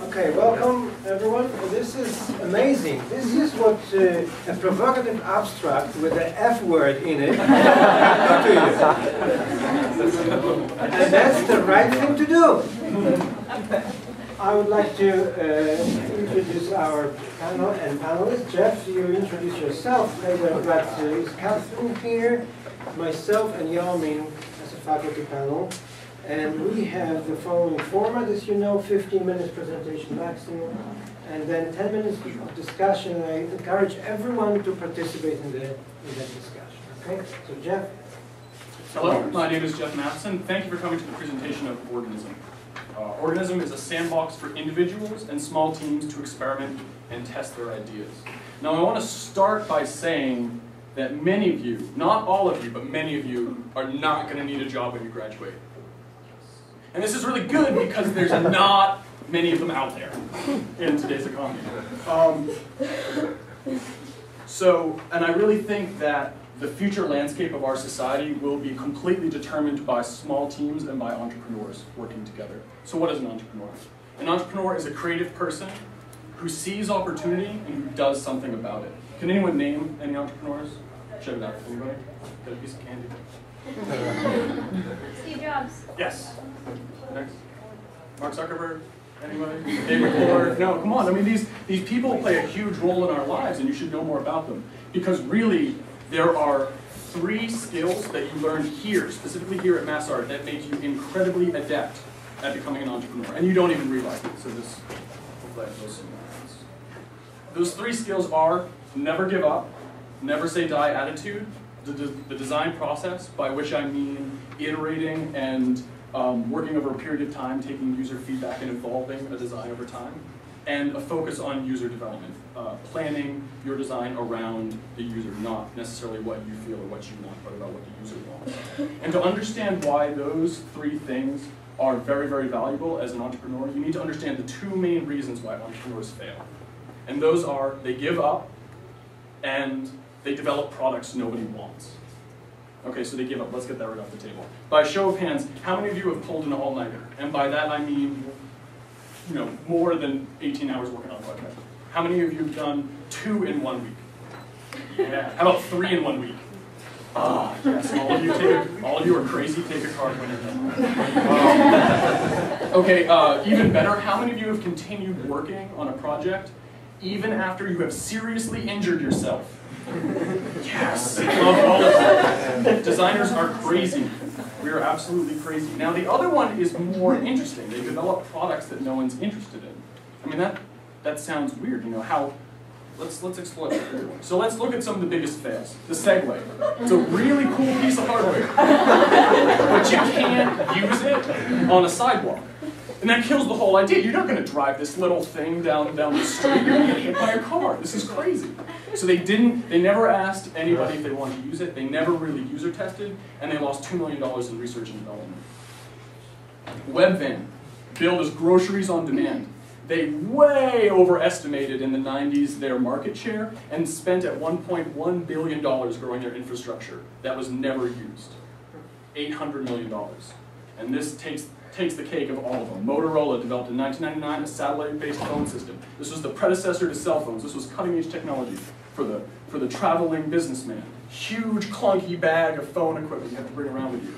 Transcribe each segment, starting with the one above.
Okay, welcome everyone. This is amazing. This is what a provocative abstract with the F word in it can do to you. And that's the right thing to do. I would like to introduce our panel and panelists. Geoff, you introduce yourself later, but is Catherine here, myself and Yamin as a faculty panel. And we have the following format, as you know, 15 minutes presentation maximum, and then 10 minutes of discussion. And I encourage everyone to participate in that discussion. Okay, so Geoff. Hello, my name is Geoff Matheson. Thank you for coming to the presentation of Organism. Organism is a sandbox for individuals and small teams to experiment and test their ideas. Now I want to start by saying that many of you, not all of you, but many of you, are not going to need a job when you graduate. And this is really good because there's not many of them out there in today's economy. And I really think that the future landscape of our society will be completely determined by small teams and by entrepreneurs working together. So what is an entrepreneur? An entrepreneur is a creative person who sees opportunity and who does something about it. Can anyone name any entrepreneurs? Shout it out. Anybody? Got a piece of candy? Steve Jobs. Yes. Next. Mark Zuckerberg? Anybody? David Ford? No, come on. I mean, these people play a huge role in our lives, and you should know more about them. Because really, there are 3 skills that you learn here, specifically here at MassArt, that make you incredibly adept at becoming an entrepreneur. And you don't even realize it. So this, hopefully I have those scenarios. Those 3 skills are never give up, never say die attitude, the design process, by which I mean iterating and working over a period of time, taking user feedback and evolving a design over time, and a focus on user development, planning your design around the user, not necessarily what you feel or what you want, but about what the user wants. And to understand why those 3 things are very, very valuable as an entrepreneur, you need to understand the 2 main reasons why entrepreneurs fail. And those are they give up and they develop products nobody wants. Okay, so they give up. Let's get that right off the table. By show of hands, how many of you have pulled an all-nighter? And by that I mean, you know, more than 18 hours working on a project. How many of you have done 2 in 1 week? Yeah. How about 3 in 1 week? Ah, yes. All of you are crazy. Take a card when you're done. Okay, even better. How many of you have continued working on a project even after you have seriously injured yourself? Yes, I love all of them. Designers are crazy. We are absolutely crazy. Now the other one is more interesting. They develop products that no one's interested in. I mean that sounds weird, you know, how, let's explore that. So let's look at some of the biggest fails. The Segway. It's a really cool piece of hardware, but you can't use it on a sidewalk. And that kills the whole idea. You're not going to drive this little thing down the street. You're going to get hit by a car. This is crazy. So they never asked anybody if they wanted to use it. They never really user tested, and they lost $2 million in research and development. Webvan, billed as groceries on demand. They way overestimated in the 90s their market share and spent at $1.1 billion growing their infrastructure. That was never used. $800 million. And this takes the cake of all of them. Motorola developed in 1999 a satellite-based phone system. This was the predecessor to cell phones. This was cutting-edge technology for the traveling businessman. Huge, clunky bag of phone equipment you have to bring around with you.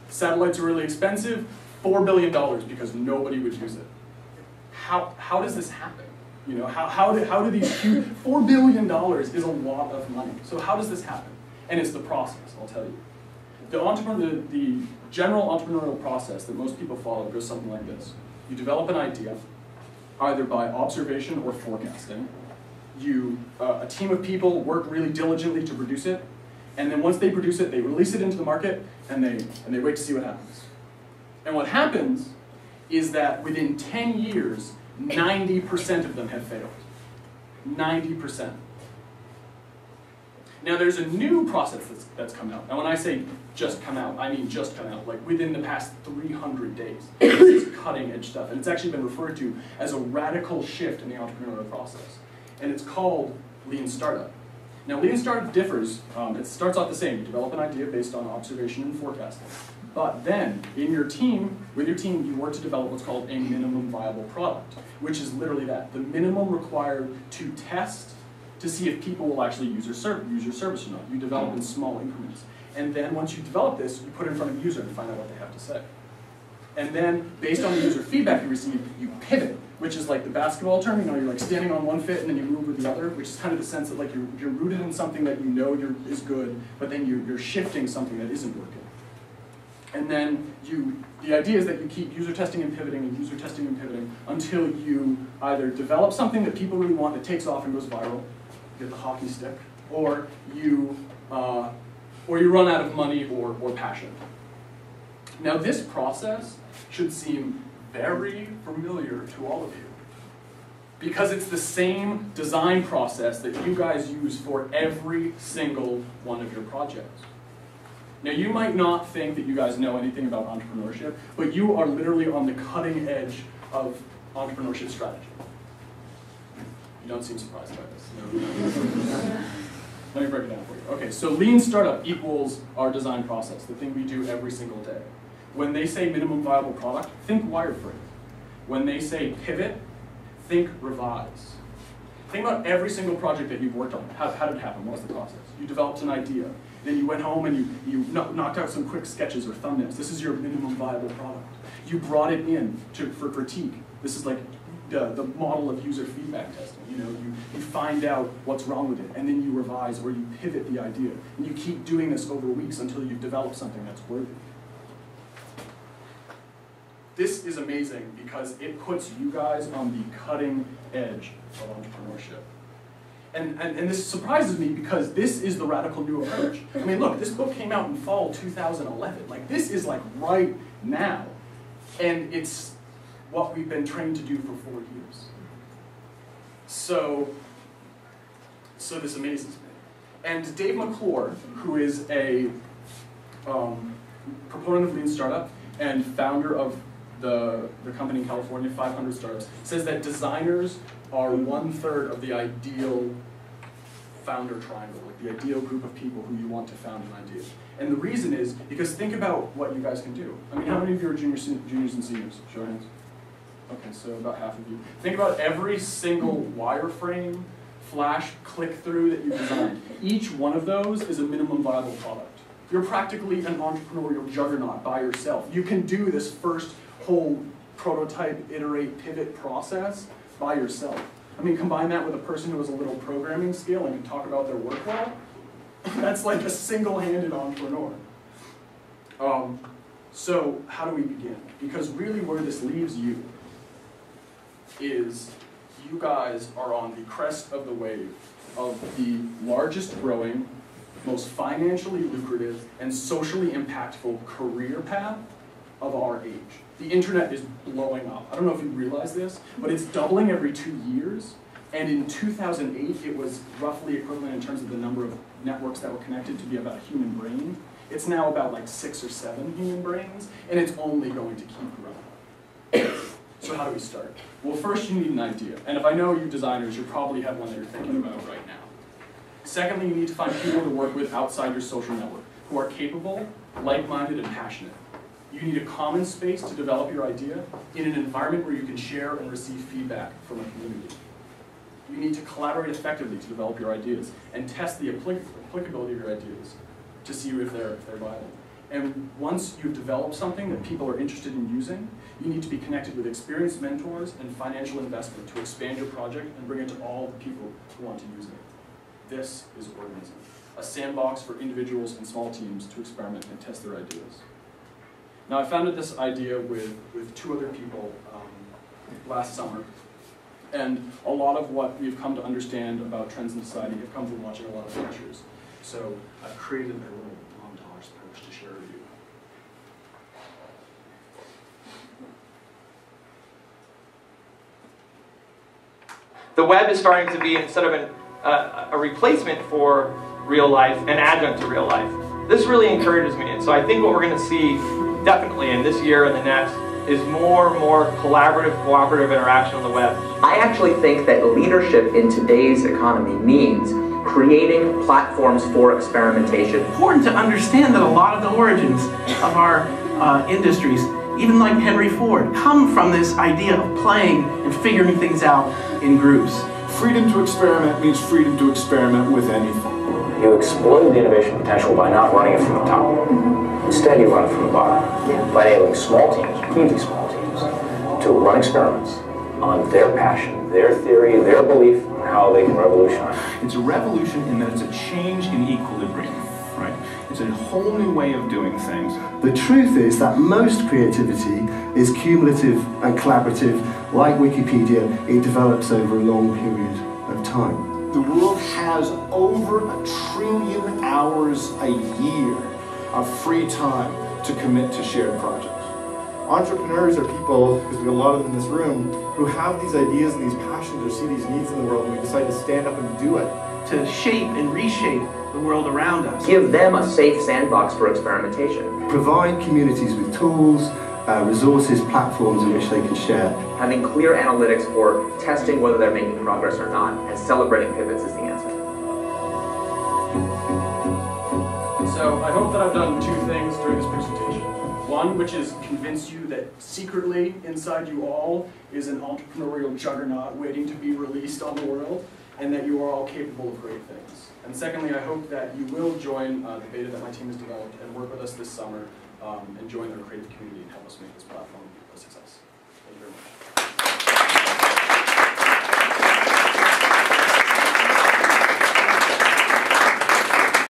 Satellites are really expensive, $4 billion because nobody would use it. How does this happen? You know, how do these huge, $4 billion is a lot of money. So how does this happen? And it's the process, I'll tell you. The general entrepreneurial process that most people follow goes something like this. You develop an idea, either by observation or forecasting. A team of people work really diligently to produce it, and then once they produce it, they release it into the market, and they wait to see what happens. And what happens is that within 10 years, 90% of them have failed. 90%. Now there's a new process that's come out. Now when I say just come out, I mean just come out, like within the past 300 days. This is cutting edge stuff, and it's actually been referred to as a radical shift in the entrepreneurial process. And it's called Lean Startup. Now Lean Startup differs, it starts off the same. You develop an idea based on observation and forecasting. But then, in your team, with your team, you work to develop what's called a minimum viable product, which is literally that, the minimum required to test to see if people will actually use your service or not. You develop in small increments. And then once you develop this, you put it in front of a user and find out what they have to say. And then, based on the user feedback you receive, you pivot, which is like the basketball term, you know, you're like standing on one foot and then you move with the other, which is kind of the sense that like you're rooted in something that you know is good, but then you're shifting something that isn't working. And then the idea is that you keep user testing and pivoting and user testing and pivoting until you either develop something that people really want that takes off and goes viral, you get the hockey stick, or you run out of money or passion. Now this process should seem very familiar to all of you, because it's the same design process that you guys use for every single one of your projects. Now you might not think that you guys know anything about entrepreneurship, but you are literally on the cutting edge of entrepreneurship strategy. You don't seem surprised by this. No. Let me break it down for you. Okay, so lean startup equals our design process, the thing we do every single day. When they say minimum viable product, think wireframe. When they say pivot, think revise. Think about every single project that you've worked on. How did it happen? What was the process? You developed an idea. Then you went home and you knocked out some quick sketches or thumbnails. This is your minimum viable product. You brought it in for critique. This is like the model of user feedback testing. You know, you find out what's wrong with it, and then you revise or you pivot the idea. And you keep doing this over weeks until you've developed something that's worthy. This is amazing because it puts you guys on the cutting edge of entrepreneurship. And this surprises me because this is the radical new approach. I mean, look, this book came out in fall 2011. Like, this is like right now. And it's what we've been trained to do for 4 years. So this amazes me. And Dave McClure, who is a proponent of Lean Startup and founder of the company in California, 500 Startups, says that designers are 1/3 of the ideal founder triangle, like the ideal group of people who you want to found an idea. And the reason is because think about what you guys can do. I mean, how many of you are juniors and seniors? Show of hands. Okay, so about half of you. Think about every single wireframe, flash, click-through that you designed. Each one of those is a minimum viable product. You're practically an entrepreneurial juggernaut by yourself. You can do this first whole prototype, iterate, pivot process by yourself. I mean, combine that with a person who has a little programming skill and can talk about their work well. That's like a single-handed entrepreneur. So how do we begin? Because really where this leaves you is you guys are on the crest of the wave of the largest growing, most financially lucrative, and socially impactful career path of our age. The internet is blowing up. I don't know if you realize this, but it's doubling every 2 years. And in 2008, it was roughly equivalent in terms of the number of networks that were connected to be about a human brain. It's now about like 6 or 7 human brains, and it's only going to keep growing. So how do we start? Well, first you need an idea. And if I know you designers, you probably have one that you're thinking about right now. Secondly, you need to find people to work with outside your social network who are capable, like-minded, and passionate. You need a common space to develop your idea in an environment where you can share and receive feedback from a community. You need to collaborate effectively to develop your ideas and test the applicability of your ideas to see if they're viable. And once you've developed something that people are interested in using, you need to be connected with experienced mentors and financial investment to expand your project and bring it to all the people who want to use it. This is Organism, a sandbox for individuals and small teams to experiment and test their ideas. Now, I founded this idea with 2 other people last summer, and a lot of what we've come to understand about trends in society have come from watching a lot of lectures. So I've created a little montage that I wish to share with you. The web is starting to be, instead of a replacement for real life, an adjunct to real life. This really encourages me, and so I think what we're going to see definitely in this year and the next is more and more collaborative, cooperative interaction on the web. I actually think that leadership in today's economy means creating platforms for experimentation. It's important to understand that a lot of the origins of our industries, even like Henry Ford, come from this idea of playing and figuring things out in groups. Freedom to experiment means freedom to experiment with anything. You exploit the innovation potential by not running it from the top. Instead, you run it from the bottom by enabling small teams, really small teams, to run experiments on their passion, their theory, their belief on how they can revolutionize. It's a revolution in that it's a change in equilibrium, right? It's a whole new way of doing things. The truth is that most creativity is cumulative and collaborative. Like Wikipedia, it develops over a long period of time. The world has over 1 trillion hours a year of free time to commit to shared projects. Entrepreneurs are people, because we have a lot of them in this room, who have these ideas and these passions or see these needs in the world, and we decide to stand up and do it. To shape and reshape the world around us. Give them a safe sandbox for experimentation. Provide communities with tools, resources, platforms in which they can share. Having clear analytics for testing whether they're making progress or not, and celebrating pivots is the answer. So I hope that I've done 2 things during this presentation. One, which is convince you that secretly inside you all is an entrepreneurial juggernaut waiting to be released on the world, and that you are all capable of great things. And secondly, I hope that you will join the beta that my team has developed and work with us this summer and join our creative community and help us make this platform a success. Thank you very much.